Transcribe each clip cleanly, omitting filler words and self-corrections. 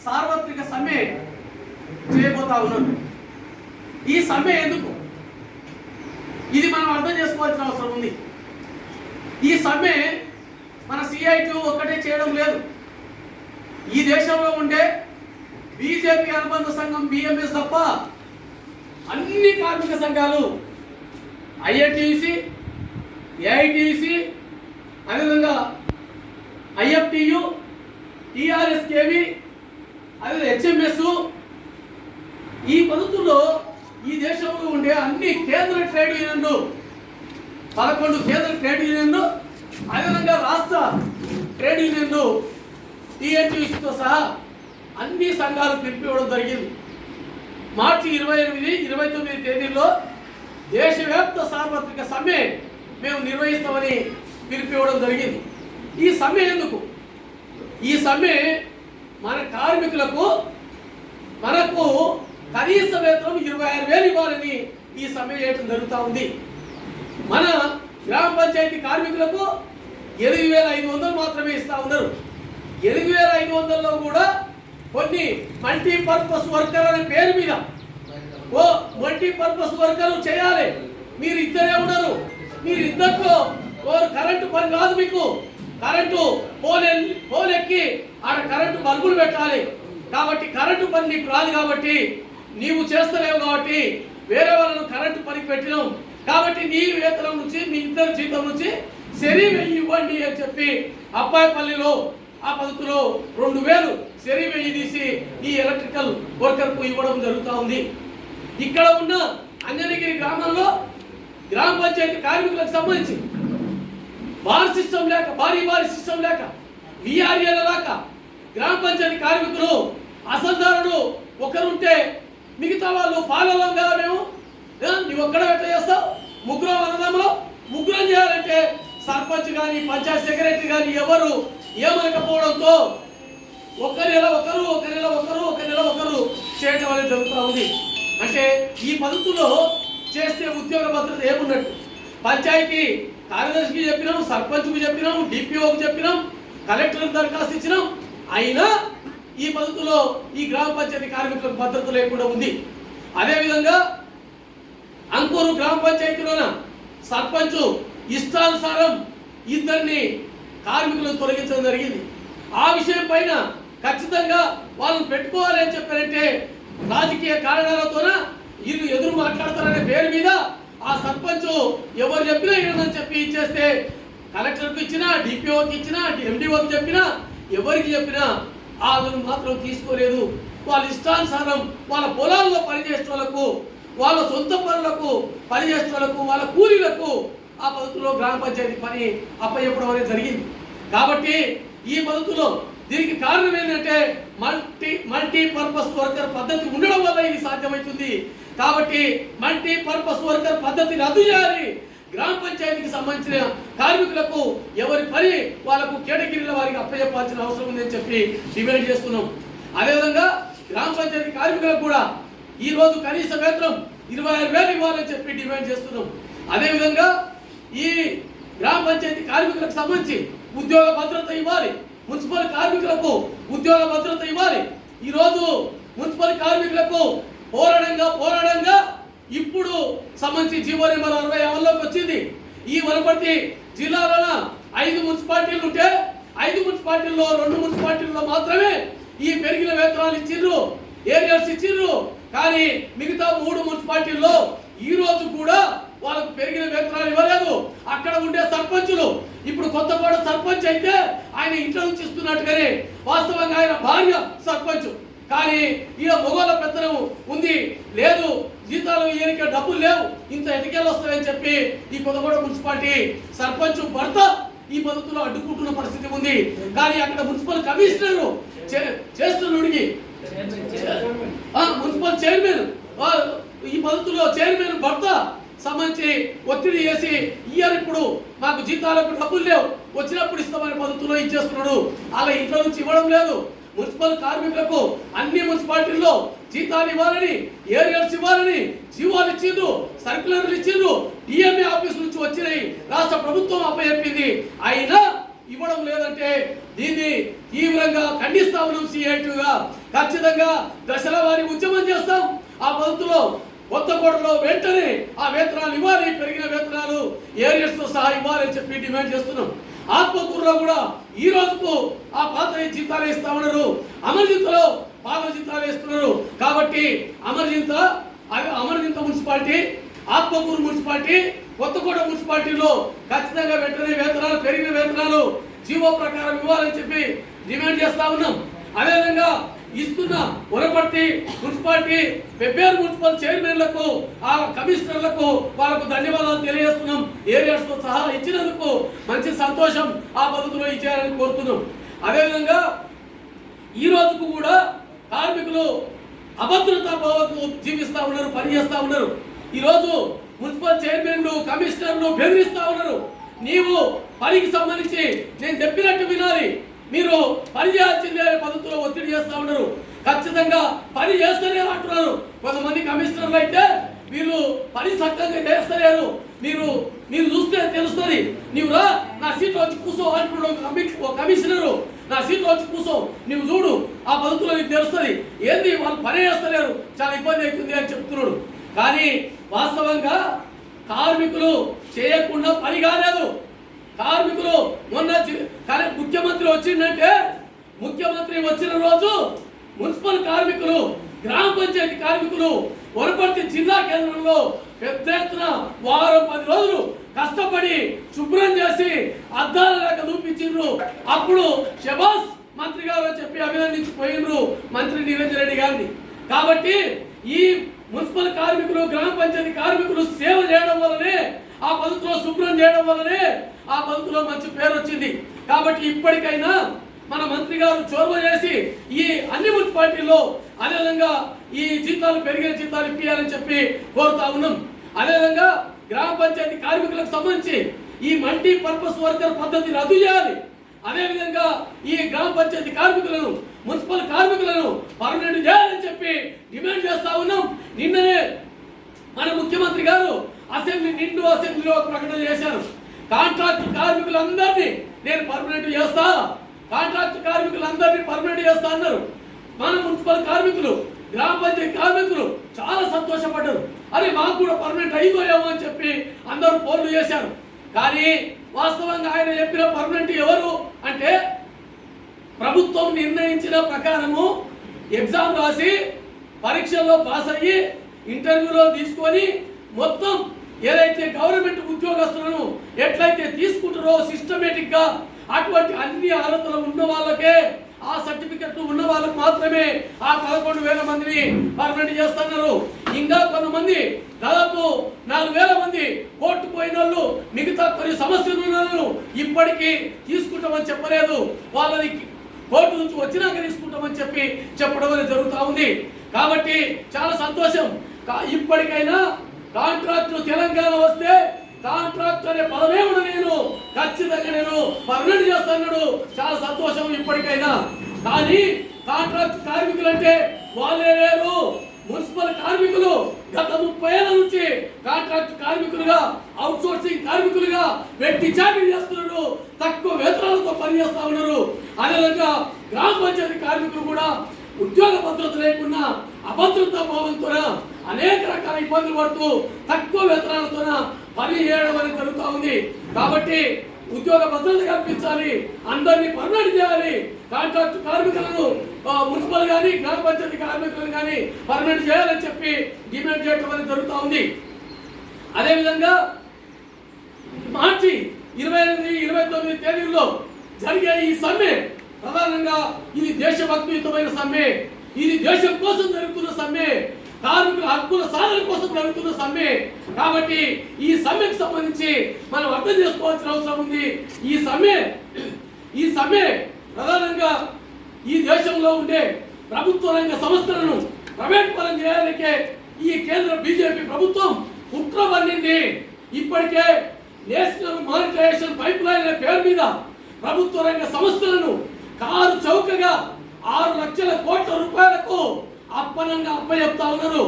సార్వత్రిక సమ్మె చేయబోతా ఉన్నాం. ఈ సమ్మె ఎందుకు, ఇది మనం అర్థం చేసుకోవాల్సిన అవసరం ఉంది. ఈ సమ్మె మన సిఐటి ఒక్కటే చేయడం లేదు. ఈ దేశంలో ఉండే బీజేపీ అనుబంధ సంఘం బిఎంఎస్ తప్ప అన్ని కార్మిక సంఘాలు, ఐఎన్టీయూసీ, ఏఐటీయూసీ, అదేవిధంగా ఐఎఫ్టియు, టిఆర్ఎస్కేవి, అదే హెచ్ఎంఎస్, ఈ పద్ధతుల్లో ఈ దేశంలో ఉండే అన్ని కేంద్ర ట్రేడ్ యూనియన్లు, 11 కేంద్ర ట్రేడ్ యూనియన్లు, అదేవిధంగా రాష్ట్ర ట్రేడ్ యూనియన్లు, టిఎన్టీయూసీతో సహా అన్ని సంఘాలు పిలిపివ్వడం జరిగింది. మార్చి 28, 29 తేదీల్లో దేశవ్యాప్త సార్వత్రిక సమ్మె మేము నిర్వహిస్తామని పిలిపివ్వడం జరిగింది. ఈ సమ్మె ఎందుకు? ఈ సమ్మె మన కార్మికులకు మనకు కనీస వేతనం 26,000 ఇవ్వాలని ఈ సమ్మె చేయడం జరుగుతూ ఉంది. మన గ్రామ పంచాయతీ కార్మికులకు 8,500 మాత్రమే ఇస్తా ఉన్నారు. 8,500లో కూడా కొన్ని మల్టీపర్పస్ వర్కర్ అనే పేరు మీద మల్టీపర్పస్ వర్కర్ చేయాలి. మీరు ఇద్దరే ఉన్నారు, మీరు ఇద్దరితో కరెంటు పని కాదు, మీకు కరెంటు పోలెక్కి ఆడ కరెంటు బల్బులు పెట్టాలి. కాబట్టి కరెంటు పని నీకు రాదు, కాబట్టి నీవు చేస్తలేవు, కాబట్టి వేరే వాళ్ళను కరెంటు పనికి పెట్టినాం. కాబట్టి నీ వేతనం నుంచి, మీ ఇద్దరు జీతం నుంచి సరి 1000 ఇవ్వండి అని చెప్పి అబ్బాయిపల్లిలో ఆ పద్ధతిలో 2,000 సరి 1000 తీసి ఈ ఎలక్ట్రికల్ వర్కర్కు ఇవ్వడం జరుగుతూ ఉంది. ఇక్కడ ఉన్న అంజనగిరి గ్రామంలో గ్రామ పంచాయతీ కార్మికులకు సంబంధించి బార్ సిస్టమ్ లేక, భారీ సిస్టమ్ లేక, విఆర్ఏల లేక గ్రామ పంచాయతీ కార్మికులు అసలుదారుడు ఒకరుంటే మిగతా వాళ్ళు పాలలం కదా, మేము నువ్వు ఒక్కడ ఎట్లా చేస్తావు, ముగ్గురం అన్నదమ్ములో ముగ్గురం చేయాలంటే సర్పంచ్ కానీ పంచాయతీ సెక్రటరీ కానీ ఎవరు ఏమనకపోవడంతో ఒక నెల ఒకరు చేయడం అనేది జరుగుతూ ఉంది. అంటే ఈ పద్ధతిలో చేస్తే ఉద్యోగ భద్రత ఏమున్నట్టు? పంచాయతీ కార్యదర్శికి చెప్పినాం, సర్పంచ్కి చెప్పినాం, డిపిఓకి చెప్పినాం, కలెక్టర్కి దరఖాస్తు ఇచ్చినాం, అయినా ఈ పద్ధతిలో ఈ గ్రామ పంచాయతీ కార్మికులకు భద్రత లేకుండా ఉంది. అదేవిధంగా అంకూరు గ్రామ పంచాయతీలోన సర్పంచ్ ఇష్టానుసారం ఇద్దరిని కార్మికులను తొలగించడం జరిగింది. ఆ విషయం పైన ఖచ్చితంగా వాళ్ళని పెట్టుకోవాలి అని చెప్పారంటే రాజకీయ కారణాలతోన వీళ్ళు ఎదురు మాట్లాడతారనే పేరు మీద ఆ సర్పంచ్ ఎవరు చెప్పినా ఏమని చెప్పి ఇచ్చేస్తే కలెక్టర్కి ఇచ్చినా, డిపిఓకి ఇచ్చినా, ఎండిఓకి చెప్పినా, ఎవరికి చెప్పినా వాళ్ళను మాత్రం తీసుకోలేదు. వాళ్ళ ఇష్టానుసారం వాళ్ళ పొలాల్లో పనిచేసే వాళ్ళకు, వాళ్ళ సొంత పనులకు పనిచేసే వాళ్ళకు, వాళ్ళ కూలీలకు ఆ పద్ధతిలో గ్రామ పంచాయతీ పని అప్పచెప్పడం అనేది జరిగింది. కాబట్టి ఈ పద్ధతిలో దీనికి కారణం ఏంటంటే మల్టీపర్పస్ వర్కర్ పద్ధతి ఉండడం వల్ల ఇది సాధ్యమవుతుంది. కాబట్టి మల్టీపర్పస్ వర్కర్ పద్ధతి రద్దు చేయాలి. గ్రామ పంచాయతీకి సంబంధించిన కార్మికులకు ఎవరి పని వాళ్ళకు కేటగిరీల వారికి అప్పచెప్పాల్సిన అవసరం ఉందని చెప్పి డిమాండ్ చేస్తున్నాం. అదేవిధంగా గ్రామ పంచాయతీ కార్మికులకు కూడా ఈ రోజు కనీస వేతనం 26,000 ఇవ్వాలని చెప్పి డిమాండ్ చేస్తున్నాం. అదేవిధంగా ఈ గ్రామ పంచాయతీ కార్మికులకు సంబంధించి ఉద్యోగ భద్రత ఇవ్వాలి, మున్సిపల్ కార్మికులకు ఉద్యోగ భద్రత ఇవ్వాలి. ఈరోజు మున్సిపల్ కార్మికులకు పోరాడంగా ఇప్పుడు సంబంధించి జీవో నెంబర్ 60 అమల్లోకి వచ్చింది. ఈ వనపర్తి జిల్లాలోన 5 మున్సిపాలిటీలు ఉంటే 5 మున్సిపాలిటీల్లో 2 మున్సిపాలిటీల్లో మాత్రమే ఈ పెరిగిన వేతనాలు ఇచ్చిర్రు, ఏరియాస్ ఇచ్చిర్రు. కానీ మిగతా 3 మున్సిపాలిటీల్లో ఈ రోజు కూడా వాళ్ళకు పెరిగిన వేతనాలు ఇవ్వలేదు. అక్కడ ఉండే సర్పంచులు ఇప్పుడు కొత్తగూడ సర్పంచ్ అయితే ఆయన ఇంట్లో నుంచి ఇస్తున్నట్టుగానే వాస్తవంగా ఆయన భార్య సర్పంచ్, కానీ ఈయన మొగోళ్ళ పెత్తనం ఉంది, లేదు జీతాలు ఈయనకి డబ్బులు లేవు, ఇంత ఎటకేలు వస్తాయని చెప్పి ఈ కొత్తగూడ మున్సిపాలిటీ సర్పంచ్ భర్త ఈ పద్ధతిలో అడ్డుకుంటున్న పరిస్థితి ఉంది. కానీ అక్కడ మున్సిపల్ కమిషనర్ చేస్తున్నడిగి మున్సిపల్ చైర్మన్ ఈ పద్ధతిలో చైర్మన్ భర్త సంబంధించి ఒత్తిడి చేసి ఇయర్ ఇప్పుడు మాకు జీతాలకు డబ్బులు లేవు, వచ్చినప్పుడు ఇస్తామనే పద్ధతిలో ఇచ్చేస్తున్నాడు. అలా ఇంట్లో నుంచి ఇవ్వడం లేదు. మున్సిపల్ కార్మికులకు అన్ని మున్సిపాలిటీల్లో జీతాలు ఇవ్వాలని, ఏరియల్స్ ఇవ్వాలని జీవోలు ఇచ్చిండ్రు, సర్క్యులర్లు ఇచ్చిండ్రు, డిఎంఏ ఆఫీస్ నుంచి వచ్చినాయి, రాష్ట్ర ప్రభుత్వం అప్పచెప్పింది. అయినా ఇవ్వడం లేదంటే దీన్ని తీవ్రంగా ఖండిస్తా ఉన్నాం. సిఐటిగా ఖచ్చితంగా దశల వారి ఉద్యమం చేస్తాం. ఆ పద్ధతిలో కొత్తగూడలో వెంటనే ఆ వేతనాలు ఇవ్వాలి, పెరిగిన వేతనాలు ఏరియర్స్తో సహా ఇవ్వాలని చెప్పి డిమాండ్ చేస్తున్నాం. ఆత్మకూరులో కూడా ఈ రోజుకు ఆ పాత జీతాలు ఇస్తా ఉన్నారు, అమర్జింతలో పాత జీతాలు ఇస్తున్నారు. కాబట్టి అమర్జింత మున్సిపాలిటీ, ఆత్మకూరు మున్సిపాలిటీ, కొత్తగూడ మున్సిపాలిటీలో ఖచ్చితంగా వెంటనే వేతనాలు, పెరిగిన వేతనాలు జీవో ప్రకారం ఇవ్వాలని చెప్పి డిమాండ్ చేస్తా ఉన్నాం. అదేవిధంగా ఇస్తున్న వనపర్తి మున్సిపాలిటీ, పెబ్బేరు మున్సిపల్ చైర్మన్లకు, ఆ కమిషనర్లకు వాళ్ళకు ధన్యవాదాలు తెలియజేస్తున్నాం. ఏరియాస్తో సహా ఇచ్చినందుకు మంచి సంతోషం. ఆ పద్ధతిలో ఇచ్చేయాలని కోరుతున్నాం. అదేవిధంగా ఈ రోజుకు కూడా కార్మికులు అభద్రతా భావంతో జీవిస్తూ ఉన్నారు, పనిచేస్తూ ఉన్నారు. ఈరోజు మున్సిపల్ చైర్మన్లు, కమిషనర్లు బెదిరిస్తూ ఉన్నారు. నీవు పనికి సంబంధించి నేను చెప్పినట్టు వినాలి, మీరు పని చేయాల్సిందే అనే పద్ధతిలో ఒత్తిడి చేస్తూ ఉన్నారు. ఖచ్చితంగా పని చేస్తూనే అంటున్నారు. కొంతమంది కమిషనర్లు అయితే వీళ్ళు పని చక్కగా చేస్తలేరు, మీరు చూస్తే తెలుస్తుంది, నీవు రా నా సీట్లో వచ్చి కూర్చో అంటున్నాడు కమిషనరు. నా సీట్లో వచ్చి కూర్చో, నువ్వు చూడు, ఆ పద్ధతిలో నీకు తెలుస్తుంది. ఏంది వాళ్ళు పని చేస్తలేరు, చాలా ఇబ్బంది అవుతుంది అని చెప్తున్నాడు. కానీ వాస్తవంగా కార్మికులు చేయకుండా పని కాలేదు. కార్మికులు మొన్న ముఖ్యమంత్రి వచ్చిందంటే, ముఖ్యమంత్రి వచ్చిన రోజు మున్సిపల్ కార్మికులు, గ్రామ పంచాయతీ కార్మికులు వనపర్తి జిల్లా కేంద్రంలో పెద్ద ఎత్తున వారం 10 రోజులు కష్టపడి శుభ్రం చేసి అద్దాల లేక చూపించిండ్రు. అప్పుడు శబాస్ మంత్రి గారు అని చెప్పి అభినందించిపోయినరు మంత్రి నిరంజన్ రెడ్డి గారిని. కాబట్టి ఈ మున్సిపల్ కార్మికులు, గ్రామ పంచాయతీ కార్మికులు సేవ చేయడం వల్లనే, ఆ పద్ధతిలో శుభ్రం చేయడం వల్లనే ఆ పద్ధతిలో మంచి పేరు వచ్చింది. కాబట్టి ఇప్పటికైనా మన మంత్రి గారు చొరవ చేసి ఈ అన్ని మున్సిపాలిటీల్లో అదేవిధంగా ఈ జీతాలు, పెరిగిన జీతాలు ఇప్పించాలని చెప్పి కోరుతా ఉన్నాం. అదేవిధంగా గ్రామ పంచాయతీ కార్మికులకు సంబంధించి ఈ మల్టీ పర్పస్ వర్కర్ పద్ధతి రద్దు చేయాలి. అదేవిధంగా ఈ గ్రామ పంచాయతీ కార్మికులను, మున్సిపల్ కార్మికులను పర్మనెంట్ చేయాలని చెప్పి డిమాండ్ చేస్తా ఉన్నాం. నిన్ననే మన ముఖ్యమంత్రి గారు నిండు అసెంబ్లీలో ప్రకటన చేశారు. కాంట్రాక్ట్ కార్మికులందరినీ నేను పర్మనెంట్ చేస్తా, కాంట్రాక్ట్ కార్మికులందరినీ పర్మనెంట్ చేస్తా అన్నారు. మన మున్సిపల్ కార్మికులు, గ్రామ పంచాయతీ కార్మికులు చాలా సంతోషపడ్డారు. అరే మాకు కూడా పర్మనెంట్ అయిపోయాము అని చెప్పి అందరూ ఫోన్లు చేశారు. కానీ వాస్తవంగా ఆయన చెప్పిన పర్మనెంట్ ఎవరు అంటే, ప్రభుత్వం నిర్ణయించిన ప్రకారము ఎగ్జామ్ రాసి పరీక్షల్లో పాస్ అయ్యి ఇంటర్వ్యూలో తీసుకొని మొత్తం ఏదైతే గవర్నమెంట్ ఉద్యోగస్తులను ఎట్లయితే తీసుకుంటారో సిస్టమేటిక్ గా అటువంటి అన్ని అర్హతలు ఉన్న వాళ్ళకే, ఆ సర్టిఫికెట్లు ఉన్న వాళ్ళకు మాత్రమే ఆ 11,000 మందిని పర్మనెంట్ చేస్తున్నారు. ఇంకా కొంతమంది దాదాపు 4,000 మంది కోర్టు పోయిన వాళ్ళు, మిగతా కొన్ని సమస్యలు ఉన్న వాళ్ళు ఇప్పటికీ తీసుకుంటామని చెప్పలేదు. వాళ్ళని కోర్టు నుంచి వచ్చినాక తీసుకుంటామని చెప్పడం అనేది జరుగుతూ ఉంది. కాబట్టి చాలా సంతోషం. ఇప్పటికైనా కాంట్రాక్ట్ తెలంగాణ వస్తే కాంట్రాక్ట్ అనే పదమే కూడా నేను ఖచ్చితంగా నేను పర్మనెంట్ చేస్తాను. చాలా సంతోషం ఇప్పటికైనా. కానీ కాంట్రాక్ట్ కార్మికులు అంటే వాళ్ళే లేరు. మున్సిపల్ కార్మికులు గత 30 ఏళ్ల నుంచి కాంట్రాక్ట్ కార్మికులుగా, అవుట్ సోర్సింగ్ కార్మికులుగా వెట్టి చాకరీ చేస్తున్నారు, తక్కువ వేతనాలతో పనిచేస్తా ఉన్నారు. అదేవిధంగా గ్రామ పంచాయతీ కార్మికులు కూడా ఉద్యోగ భద్రత లేకుండా అభద్రతా భావంతో అనేక రకాల ఇబ్బందులు పడుతూ తక్కువ వేతనాలతో పని చేయడం అనేది జరుగుతూ ఉంది. కాబట్టి ఉద్యోగ భద్రత కల్పించాలి, అందరినీ పర్మనెంట్ చేయాలి. కాంట్రాక్ట్ కార్మికులను మున్సిపల్ కానీ గ్రామ పంచాయతీ కార్మికులను కానీ పర్మనెంట్ చేయాలని చెప్పి డిమాండ్ చేయడం అనేది జరుగుతూ ఉంది. అదేవిధంగా మార్చి 28, 29 తేదీల్లో జరిగే ఈ సమ్మె ప్రధానంగా ఇది దేశభక్తియుతమైన సమ్మె, ఇది దేశం కోసం జరుగుతున్న సమ్మె, కార్మికుల హక్కుల సాధన కోసం జరుగుతున్న సమ్మె. కాబట్టి ఈ సమ్మెకు సంబంధించి మనం అర్థం చేసుకోవాల్సిన అవసరం ఉంది. ఈ సమ్మె ప్రధానంగా ఈ దేశంలో ఉండే ప్రభుత్వ రంగ సంస్థలను ప్రైవేట్ పరం చేయడానికే ఈ కేంద్ర బీజేపీ ప్రభుత్వం కుట్ర పన్నింది. ఇప్పటికే నేషనల్ మానిటైజేషన్ పైప్ లైన్ అనే పేరు మీద ప్రభుత్వ రంగ సంస్థలను కారు చౌకగా 6 లక్షల కోట్ల రూపాయలకు అప్పనంగా అప్పచెప్తా ఉన్నారు.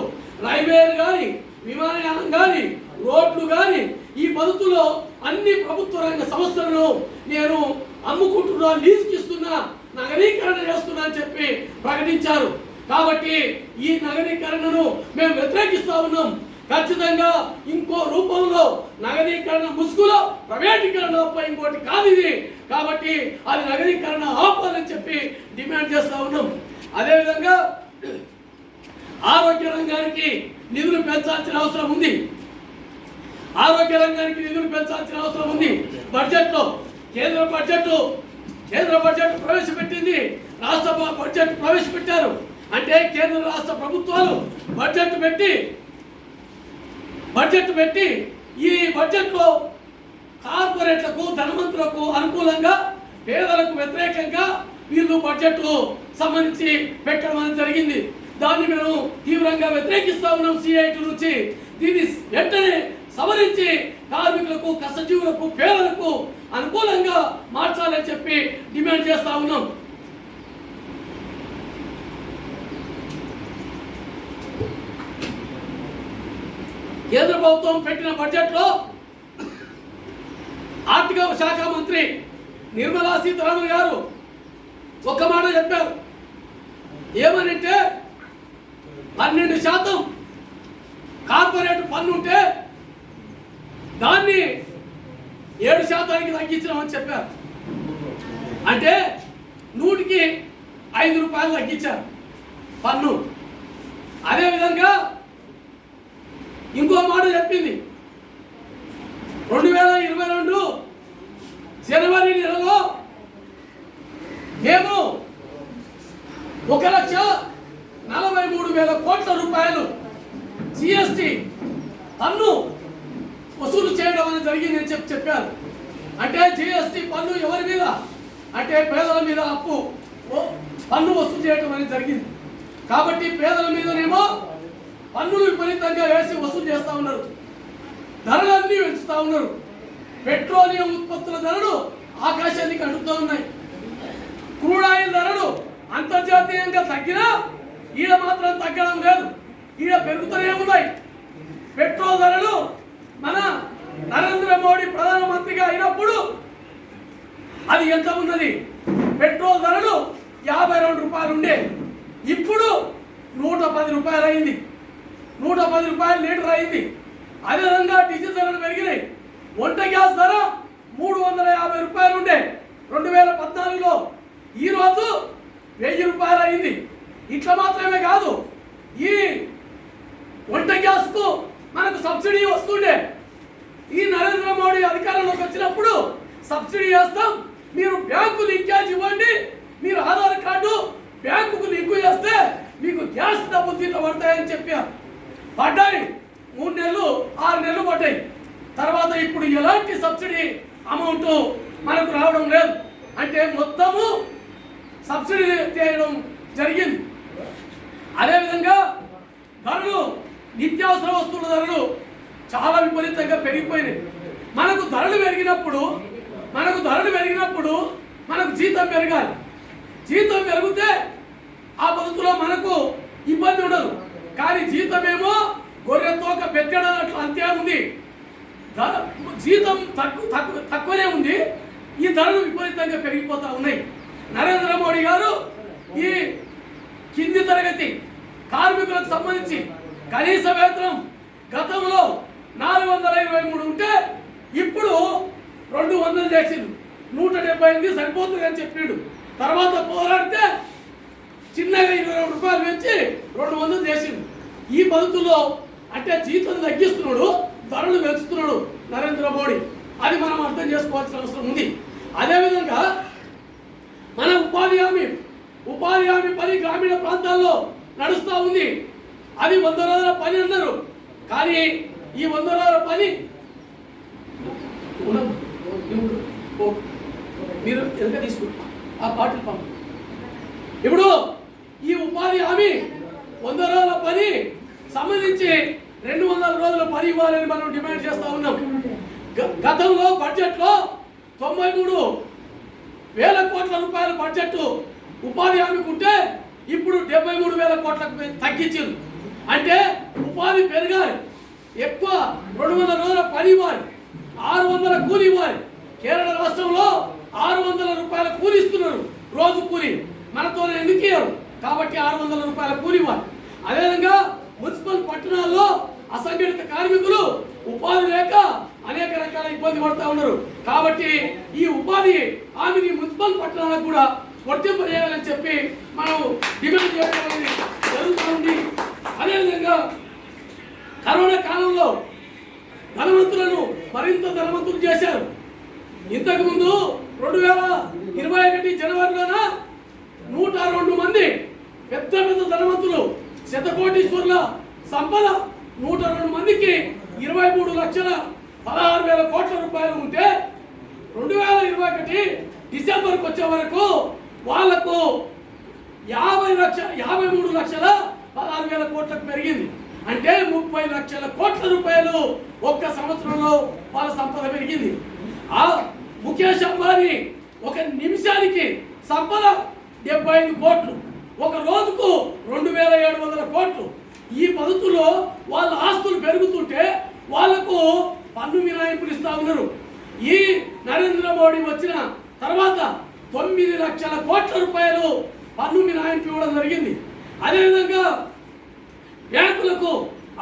రైల్వేలు కానీ, విమానయానం కానీ, రోడ్లు కానీ ఈ పద్ధతిలో అన్ని ప్రభుత్వ రంగ సంస్థలను నేను అమ్ముకుంటున్నా, లీజుకి ఇస్తున్నా, నగరీకరణ చేస్తున్నా అని చెప్పి ప్రకటించారు. కాబట్టి ఈ నగరీకరణను మేము వ్యతిరేకిస్తా ఉన్నాం. ఖచ్చితంగా ఇంకో రూపంలో నగరీకరణ ముసుగులో ప్రైవేటీకరణ తప్ప ఇంకోటి కాదు ఇది. కాబట్టి అది నగరీకరణ ఆపాలని చెప్పి డిమాండ్ చేస్తా ఉన్నాం. అదేవిధంగా ఆరోగ్య రంగానికి నిధులు పెంచాల్సిన అవసరం ఉంది. ఆరోగ్య రంగానికి నిధులు పెంచాల్సిన అవసరం ఉంది. బడ్జెట్లో కేంద్ర బడ్జెట్ ప్రవేశపెట్టింది, రాష్ట్ర బడ్జెట్ ప్రవేశపెట్టారు. అంటే కేంద్ర రాష్ట్ర ప్రభుత్వాలు బడ్జెట్ పెట్టి ఈ బడ్జెట్లో కార్పొరేట్లకు, ధనవంతులకు అనుకూలంగా, పేదలకు వ్యతిరేకంగా వీళ్ళు బడ్జెట్ సంబంధించి పెట్టడం జరిగింది. దాన్ని మేము తీవ్రంగా వ్యతిరేకిస్తా ఉన్నాం CIT నుంచి. దీన్ని వెంటనే సవరించి కార్మికులకు, కష్టజీవులకు, పేదలకు అనుకూలంగా మార్చాలని చెప్పి డిమాండ్ చేస్తా ఉన్నాం. కేంద్ర ప్రభుత్వం పెట్టిన బడ్జెట్లో ఆర్థిక శాఖ మంత్రి నిర్మలా సీతారామన్ గారు ఒక్క మాట చెప్పారు. ఏమనంటే 12% కార్పొరేట్ పన్ను ఉంటే దాన్ని 7% తగ్గించినామని చెప్పారు. అంటే 100కి 5 రూపాయలు తగ్గించారు పన్ను. అదేవిధంగా ఇంకో మాట చెప్పింది, 2022 జనవరి నెలలో మేము 1,43,000 కోట్ల రూపాయలు GST పన్ను వసూలు చేయడం అనేది జరిగిందని చెప్పారు. అంటే GST పన్ను ఎవరి మీద అంటే పేదల మీద పన్ను వసూలు చేయడం అనేది జరిగింది. కాబట్టి పేదల మీదనేమో పన్నులు విపరీతంగా వేసి వసూలు చేస్తూ ఉన్నారు, ధరలన్నీ పెంచుతూ ఉన్నారు. పెట్రోలియం ఉత్పత్తుల ధరలు ఆకాశానికి అంటుతూ ఉన్నాయి. క్రూడ్ ఆయిల్ ధరలు అంతర్జాతీయంగా తగ్గినా ఈడ మాత్రం తగ్గడం లేదు, ఈడ పెరుగుతూనే ఉన్నాయి. పెట్రోల్ ధరలు మన నరేంద్ర మోడీ ప్రధానమంత్రిగా అయినప్పుడు అది ఎంత ఉన్నది? పెట్రోల్ ధరలు 52 రూపాయలు ఉండే, ఇప్పుడు 110 రూపాయలు అయింది, 110 రూపాయలు లీటర్ అయింది. అదేవిధంగా డీజిల్ ధరలు పెరిగినాయి. వంట గ్యాస్ ధర 350 రూపాయలు ఉండే 2014లో, ఈరోజు 1000 రూపాయలు అయింది. ఇట్లా మాత్రమే కాదు, ఈ వంట గ్యాస్కు మనకు సబ్సిడీ వస్తుండే. ఈ నరేంద్ర మోడీ అధికారంలోకి వచ్చినప్పుడు సబ్సిడీ చేస్తాం, మీరు బ్యాంకు లింకేజ్ ఇవ్వండి, మీరు ఆధార్ కార్డు బ్యాంకుకు లింకు చేస్తే మీకు గ్యాస్ డబ్బులు దీంట్లో పడతాయని చెప్పారు. పడ్డాయి, 3 నెలలు 6 నెలలు పడ్డాయి. తర్వాత ఇప్పుడు ఎలాంటి సబ్సిడీ అమౌంట్ మనకు రావడం లేదు. అంటే మొత్తము సబ్సిడీ చేయడం జరిగింది. అదేవిధంగా ధరలు, నిత్యావసర వస్తువుల ధరలు చాలా విపరీతంగా పెరిగిపోయినాయి. మనకు ధరలు పెరిగినప్పుడు మనకు జీతం పెరగాలి. జీతం పెరిగితే ఆ పద్ధతిలో మనకు ఇబ్బంది ఉండదు. కానీ జీతమేమో గొర్రె తోక పెట్టడట్లు అంతే ఉంది, జీతం తక్కువనే ఉంది. ఈ ధరలు విపరీతంగా పెరిగిపోతా ఉన్నాయి. నరేంద్ర మోడీ గారు ఈ కింది తరగతి కార్మికులకు సంబంధించి కనీస వేతనం గతంలో 423 ఉంటే ఇప్పుడు 200 చేసిండు, 178 సరిపోతుంది అని చెప్పిండు. తర్వాత పోరాడితే చిన్నగా 22 రూపాయలు పెంచి 200 చేసిండు. ఈ పద్ధతుల్లో అంటే జీతం తగ్గిస్తున్నాడు, ధరలు పెంచుతున్నాడు నరేంద్ర మోడీ. అది మనం అర్థం చేసుకోవాల్సిన అవసరం ఉంది. అదేవిధంగా మన ఉపాధి హామీ పని గ్రామీణ ప్రాంతాల్లో నడుస్తూ ఉంది. అది 100 రోజుల పని అన్నారు. కానీ ఈ 100 రోజుల పని మీరు ఎంత తీసుకుంటారు ఆ బాటిల్ పంపు. ఇప్పుడు ఈ ఉపాధి హామీ 100 రోజుల పని సంబంధించి 200 రోజుల పని ఇవ్వాలని మనం డిమాండ్ చేస్తూ ఉన్నాం. గతంలో బడ్జెట్లో 93,000 కోట్ల రూపాయల బడ్జెట్ ఉపాధి హామీకి ఉంటే ఇప్పుడు 73,000 కోట్లకు తగ్గించారు. అంటే ఉపాధి పెరగాలి, ఎక్కువ 200 రోజుల పని ఇవ్వాలి, 600 కూలి ఇవ్వాలి. కేరళ రాష్ట్రంలో 600 రూపాయల కూలి ఇస్తున్నారు, రోజు కూలి. మనతో ఎందుకు ఇవ్వరు? కాబట్టి 600 రూపాయల కూలి ఇవ్వాలి. అదేవిధంగా మున్సిపల్ పట్టణాల్లో అసంఘటిత కార్మికులు ఉపాధి లేక అనేక రకాల ఇబ్బంది పడుతూ ఉన్నారు. కాబట్టి ఈ ఉపాధి హామీని మున్సిపల్ పట్టణాలకు కూడా వర్తింపజేయాలని చెప్పి మనం డిమాండ్ చేయడం అనేది జరుగుతూ ఉంది. అదేవిధంగా కరోనా కాలంలో ధనవంతులను మరింత ధనవంతులు చేశారు. ఇంతకుముందు 2021 జనవరిలోన 102 మంది పెద్ద పెద్ద ధనవంతులు, శతకోటీశ్వరుల సంపద 102 మందికి 23,16,000 కోట్ల రూపాయలు ఉంటే 2021 డిసెంబర్కి వచ్చే వరకు వాళ్లకు 53,16,000 కోట్లకు పెరిగింది. అంటే 30 లక్షల కోట్ల రూపాయలు ఒక్క సంవత్సరంలో వాళ్ళ సంపద పెరిగింది. ఆ ముఖేష్ అంబానీ ఒక నిమిషానికి సంపద 75 కోట్లు, ఒక రోజుకు 2,700 కోట్లు. ఈ పద్ధతిలో వాళ్ళ ఆస్తులు పెరుగుతుంటే వాళ్లకు పన్ను మినహాయింపులు ఇస్తా ఉన్నారు. ఈ నరేంద్ర మోడీ వచ్చిన తర్వాత 9 లక్షల కోట్ల రూపాయలు పన్ను మినహాయింపు ఇవ్వడం జరిగింది. అదేవిధంగా బ్యాంకులకు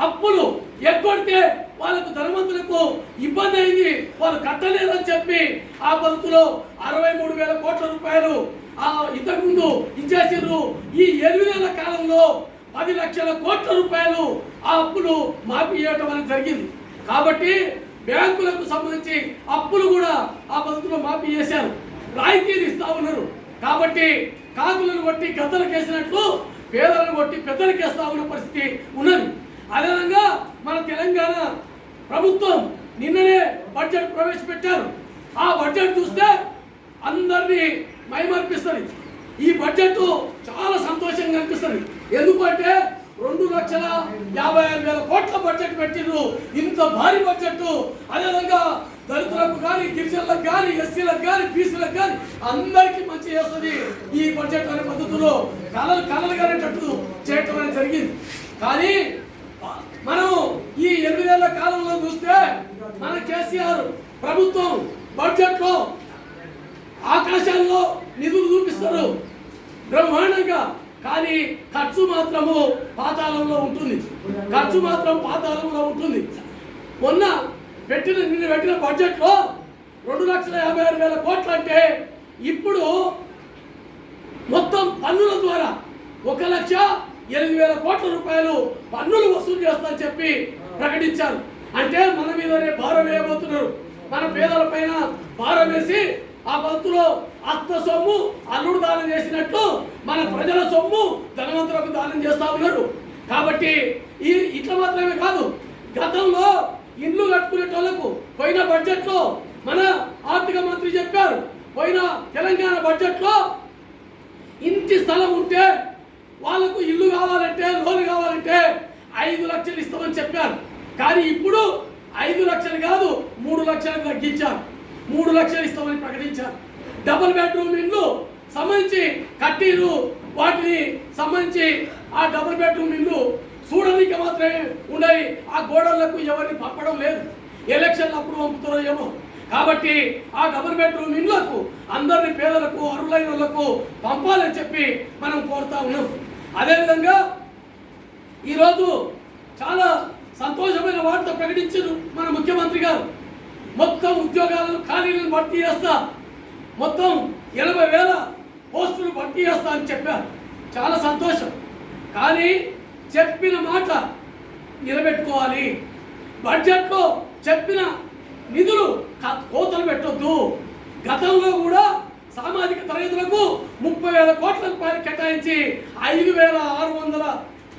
అప్పులు ఎగ్గొడితే వాళ్ళకు ధనవంతులకు ఇబ్బంది అయింది, వాళ్ళు కట్టలేరని చెప్పి ఆ పద్ధతిలో 63,000 కోట్ల రూపాయలు ఇంతకుముందు ఇచ్చేసారు. ఈ 8 నెలల కాలంలో 10 లక్షల కోట్ల రూపాయలు ఆ అప్పులు మాఫీ చేయడం అనేది జరిగింది. కాబట్టి బ్యాంకులకు సంబంధించి అప్పులు కూడా ఆ పద్ధతిలో మాఫీ చేశారు, రాయితీలు ఇస్తా ఉన్నారు. కాబట్టి కాకులను కొట్టి గద్దలకేసినట్లు పేదలను కొట్టి పెద్దలకేస్తా ఉన్న పరిస్థితి ఉన్నది. అదేవిధంగా మన తెలంగాణ ప్రభుత్వం నిన్ననే బడ్జెట్ ప్రవేశపెట్టారు. ఆ బడ్జెట్ చూస్తే అందరినీ మైమర్పిస్తుంది. ఈ బడ్జెట్ చాలా సంతోషంగా అనిపిస్తుంది. ఎందుకంటే 2,56,000 కోట్ల బడ్జెట్ పెట్టిండ్రు. ఇంత భారీ బడ్జెట్ అదేవిధంగా దళితులకు కానీ, గిరిజనులకు కానీ, ఎస్సీలకు కానీ, బీసీలకు కానీ అందరికీ మంచి చేస్తుంది ఈ బడ్జెట్ అనే పద్ధతిలో కలలు కానేటట్టు చేయటం అనేది జరిగింది. కానీ మనం ఈ 8 నెలల కాలంలో చూస్తే మన కేసీఆర్ ప్రభుత్వం బడ్జెట్లో ఆకాశాల్లో నిధులు చూపిస్తారు బ్రహ్మాండంగా, కానీ ఖర్చు మాత్రము పాతాళంలో ఉంటుంది. నిన్న పెట్టిన బడ్జెట్లో 2,56,000 కోట్లు అంటే ఇప్పుడు మొత్తం పన్నుల ద్వారా 1,08,000 కోట్ల రూపాయలు పన్నులు వసూలు చేస్తామని చెప్పి ప్రకటించారు. అంటే మన మీదనే భారం వేయబోతున్నారు. మన పేదల పైన భారం వేసి ఆ పద్ధతిలో అత్త సొమ్ము అల్లుడు దానం చేసినట్టు మన ప్రజల సొమ్ము ధనవంతులకు దానం చేస్తా ఉన్నారు. కాబట్టి ఇట్లా మాత్రమే కాదు, గతంలో ఇండ్లు కట్టుకునేటోళ్లకు పోయిన బడ్జెట్లో మన ఆర్థిక మంత్రి చెప్పారు, పోయిన తెలంగాణ బడ్జెట్లో ఇంటి స్థలం ఉంటే వాళ్ళకు ఇల్లు కావాలంటే, లోన్ కావాలంటే 5 లక్షలు ఇస్తామని చెప్పారు. కానీ ఇప్పుడు 5 లక్షలు కాదు 3 లక్షలకు తగ్గించారు. 3 లక్షలు ఇస్తామని ప్రకటించారు. డబుల్ బెడ్రూమ్ ఇల్లు సంబంధించి కట్టిరు, వాటిని సంబంధించి ఆ డబుల్ బెడ్రూమ్ ఇల్లు చూడడానికి మాత్రమే ఉన్నాయి. ఆ గోడలకు ఎవరిని పంపడం లేదు. ఎలక్షన్లు అప్పుడు పంపుతారో ఏమో. కాబట్టి ఆ డబుల్ బెడ్రూమ్ ఇళ్లకు అందరినీ పేదలకు, అర్హులైన వాళ్లకు పంపాలని చెప్పి మనం కోరుతా ఉన్నాం. అదేవిధంగా ఈరోజు చాలా సంతోషమైన వార్త ప్రకటించారు మన ముఖ్యమంత్రి గారు. మొత్తం ఉద్యోగాలను, ఖాళీలను భర్తీ చేస్తా, మొత్తం 80,000 పోస్టులు భర్తీ చేస్తా అని చెప్పారు. చాలా సంతోషం. కానీ చెప్పిన మాట నిలబెట్టుకోవాలి. బడ్జెట్లో చెప్పిన నిధులు కోతలు పెట్టొద్దు. గతంలో కూడా సామాజిక తరగతులకు 30,000 కోట్ల రూపాయలు కేటాయించి 5,600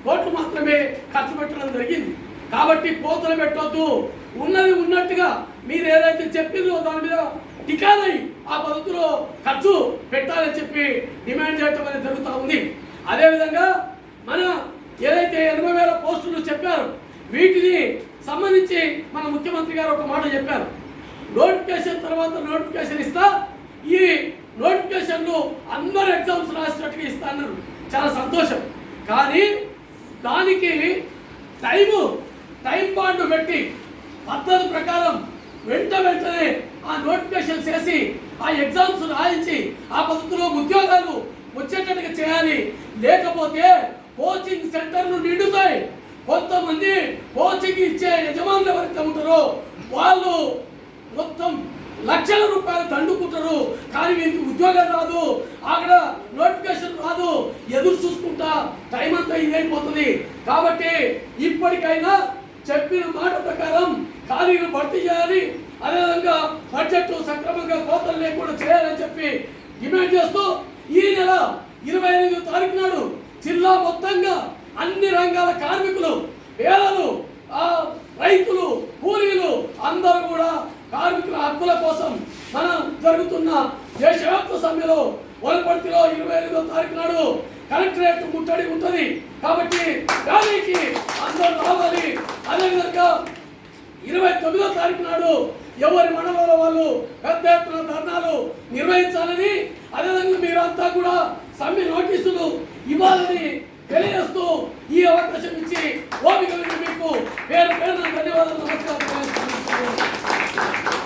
కోట్లు మాత్రమే ఖర్చు పెట్టడం జరిగింది. కాబట్టి కోతలు పెట్టొద్దు. ఉన్నది ఉన్నట్టుగా మీరు ఏదైతే చెప్పిందో దాని మీద టికానై ఆ పద్ధతిలో ఖర్చు పెట్టాలని చెప్పి డిమాండ్ చేయడం అనేది జరుగుతూ ఉంది. అదేవిధంగా మన ఏదైతే 80,000 పోస్టులు చెప్పారు, వీటిని సంబంధించి మన ముఖ్యమంత్రి గారు ఒక మాట చెప్పారు. నోటిఫికేషన్ తర్వాత నోటిఫికేషన్ ఇస్తా, ఈ నోటిఫికేషన్లు అందరు ఎగ్జామ్స్ రాసినట్టుగా ఇస్తా అన్నారు. చాలా సంతోషం. కానీ దానికి టైం బాండ్ పెట్టి పద్ధతి ప్రకారం వెంటనే ఆ నోటిఫికేషన్ చేసి ఆ ఎగ్జామ్స్ రాయించి ఆ పద్ధతిలో ఉద్యోగాలు వచ్చేటట్టుగా చేయాలి. లేకపోతే కోచింగ్ సెంటర్లు నిండుతాయి. కొంతమంది కోచింగ్ ఇచ్చే యజమానులు ఎవరైతే ఉంటారో వాళ్ళు మొత్తం లక్షల రూపాయలు దండుకుంటారు. కానీ వీరికి ఉద్యోగం రాదు, అక్కడ నోటిఫికేషన్ రాదు, ఎదురు చూసుకుంటా టైం అంతా ఇదైపోతుంది. కాబట్టి ఇప్పటికైనా చెప్పిన మాట ప్రకారం ఖాళీలు భర్తీ చేయాలి. అదేవిధంగా బడ్జెట్ సక్రమంగా కోతలు లేకుండా చేయాలని చెప్పి డిమాండ్ చేస్తూ ఈ నెల 28వ తారీఖు నాడు జిల్లా మొత్తంగా అన్ని రంగాల కార్మికులు, పేదలు, రైతులు, కూలీలు అందరూ కూడా కార్మికుల హక్కుల కోసం మనం జరుగుతున్న దేశవ్యాప్త సమ్మెలో వనపర్తిలో 28వ తారీఖు నాడు కలెక్టరేట్ ముట్టడి ఉంటుంది. కాబట్టి ర్యాలీకి అందరూ రావాలి. అదేవిధంగా 29వ తారీఖు నాడు ఎవరి మండలంలో వాళ్ళు పెద్ద ఎత్తున ధర్నాలు నిర్వహించాలని, అదేవిధంగా మీరంతా కూడా సమ్మె నోటీసులు ఇవ్వాలని తెలియజేస్తూ